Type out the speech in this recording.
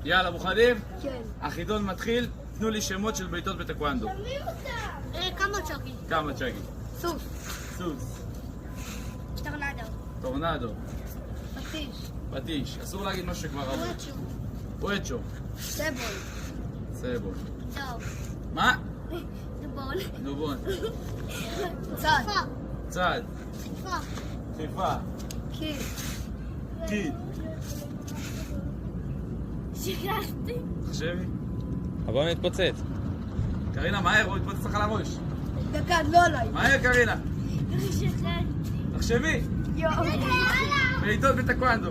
יאללה, מוכנים? כן. החידון מתחיל, תנו לי שמות של בעיטות בטקוונדו. כמה צ'וקי? כמה צ'אגי? סוס. סוס. טורנדו. טורנדו. פטיש. פטיש. אסור להגיד משהו שכבר אמרו. אואצ'ו. סבול. סבול. דוב. מה? דובון. דובון. צד. צד. חיפה. חיפה. קיד. קיד. שכחתי. תחשבי. הבא מתפוצץ. קרינה, מהר, הוא יתפוצץ לך על הראש. דקה, לא עליי. מהר, קרינה. שכחתי. תחשבי. יואו. בעיטות בטקוונדו.